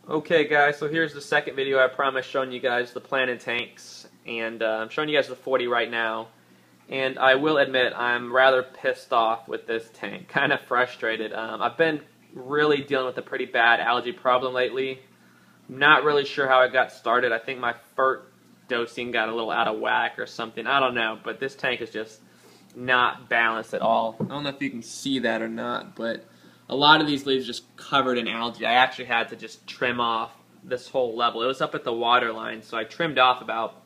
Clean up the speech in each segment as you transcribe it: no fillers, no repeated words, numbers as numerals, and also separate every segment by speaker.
Speaker 1: Okay guys, so here's the second video. I promised showing you guys the planted tanks, and I'm showing you guys the 40 right now. And I will admit I'm rather pissed off with this tank, kind of frustrated. I've been really dealing with a pretty bad algae problem lately. I'm not really sure how it got started. I think my FERT dosing got a little out of whack or something. I don't know, but this tank is just not balanced at all. I don't know if you can see that or not, but a lot of these leaves are just covered in algae. I actually had to just trim off this whole level. It was up at the water line, so I trimmed off about,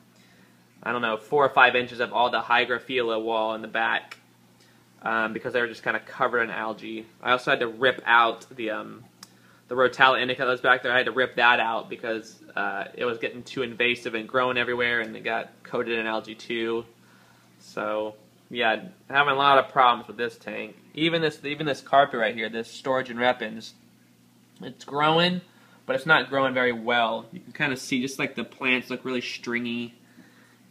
Speaker 1: I don't know, 4 or 5 inches of all the hygrophila wall in the back because they were just kind of covered in algae. I also had to rip out the Rotella indica that was back there. I had to rip that out because it was getting too invasive and growing everywhere, and it got coated in algae too. So yeah, having a lot of problems with this tank. Even this carpet right here, this storage and repens, it's growing, but it's not growing very well. You can kind of see just like the plants look really stringy,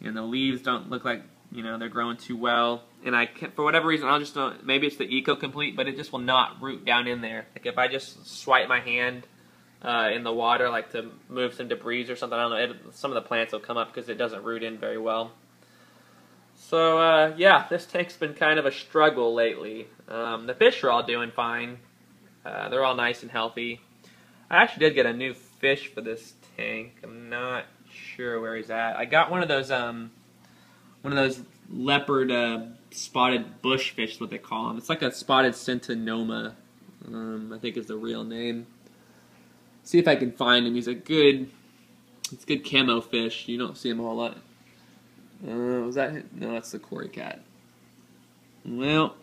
Speaker 1: and the leaves don't look like, you know, they're growing too well. And I can't, for whatever reason, I'll just don't, maybe it's the Eco-Complete, but it just will not root down in there. Like if I just swipe my hand in the water, like to move some debris or something, I don't know, some of the plants will come up because it doesn't root in very well. So yeah, this tank's been kind of a struggle lately. The fish are all doing fine. They're all nice and healthy. I actually did get a new fish for this tank. I'm not sure where he's at. I got one of those leopard spotted bushfish, what they call them. It's like a spotted centinoma, I think is the real name. See if I can find him. He's a good camo fish. You don't see him a whole lot. Was that him? No, that's the Cory cat. Well,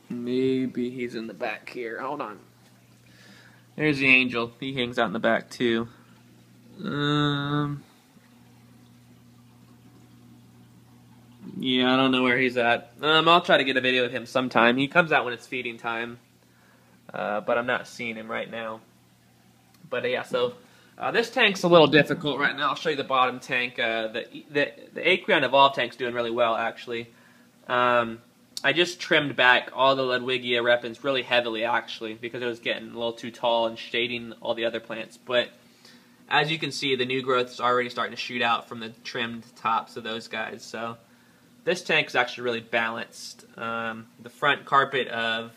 Speaker 1: maybe he's in the back here. Hold on. There's the angel. He hangs out in the back too. Yeah, I don't know where he's at. I'll try to get a video of him sometime. He comes out when it's feeding time, but I'm not seeing him right now. But yeah, so this tank's a little difficult right now. I'll show you the bottom tank. The Aqueon Evolve tank's doing really well, actually. I just trimmed back all the Ludwigia repens really heavily, actually, because it was getting a little too tall and shading all the other plants. But as you can see, the new growth is already starting to shoot out from the trimmed tops of those guys. So this tank is actually really balanced. The front carpet of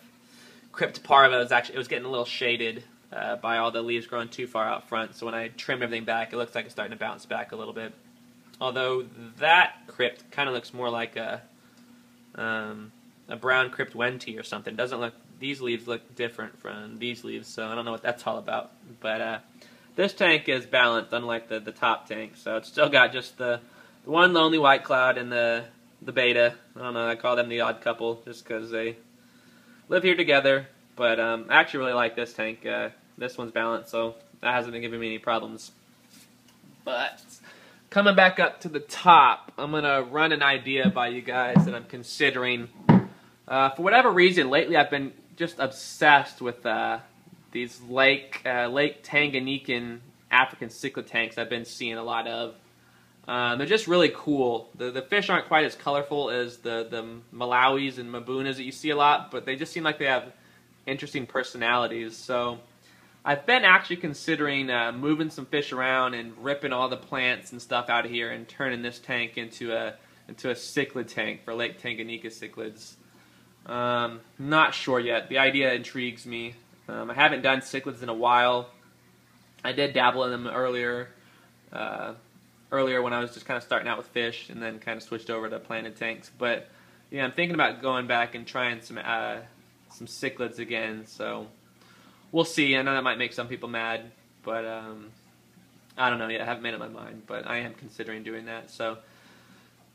Speaker 1: Crypt Parva it was getting a little shaded by all the leaves growing too far out front. So when I trim everything back, it looks like it's starting to bounce back a little bit. Although that crypt kind of looks more like a brown crypt Wenti or something. Doesn't look. These leaves look different from these leaves, so I don't know what that's all about. But this tank is balanced, unlike the top tank. So it's still got just the one lonely white cloud and the beta. I don't know. I call them the odd couple just because they live here together. But I actually really like this tank. This one's balanced, so that hasn't been giving me any problems. But coming back up to the top, I'm going to run an idea by you guys that I'm considering. For whatever reason, lately I've been just obsessed with these Lake Tanganyikan African cichlid tanks I've been seeing a lot of. They're just really cool. The fish aren't quite as colorful as the Malawis and Mabunas that you see a lot, but they just seem like they have interesting personalities. So I've been actually considering moving some fish around and ripping all the plants and stuff out of here and turning this tank into a cichlid tank for Lake Tanganyika cichlids. Not sure yet. The idea intrigues me. I haven't done cichlids in a while. I did dabble in them earlier when I was just kind of starting out with fish, and then kind of switched over to planted tanks. But yeah, I'm thinking about going back and trying some cichlids again. So we'll see. I know that might make some people mad, but I don't know yet. I haven't made up my mind, but I am considering doing that. So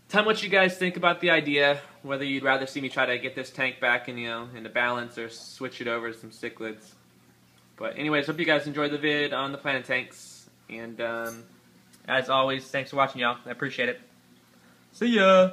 Speaker 1: tell me what you guys think about the idea, whether you'd rather see me try to get this tank back in, into balance, or switch it over to some cichlids. But anyways, hope you guys enjoyed the vid on the planted tanks, and as always, thanks for watching, y'all. I appreciate it. See ya!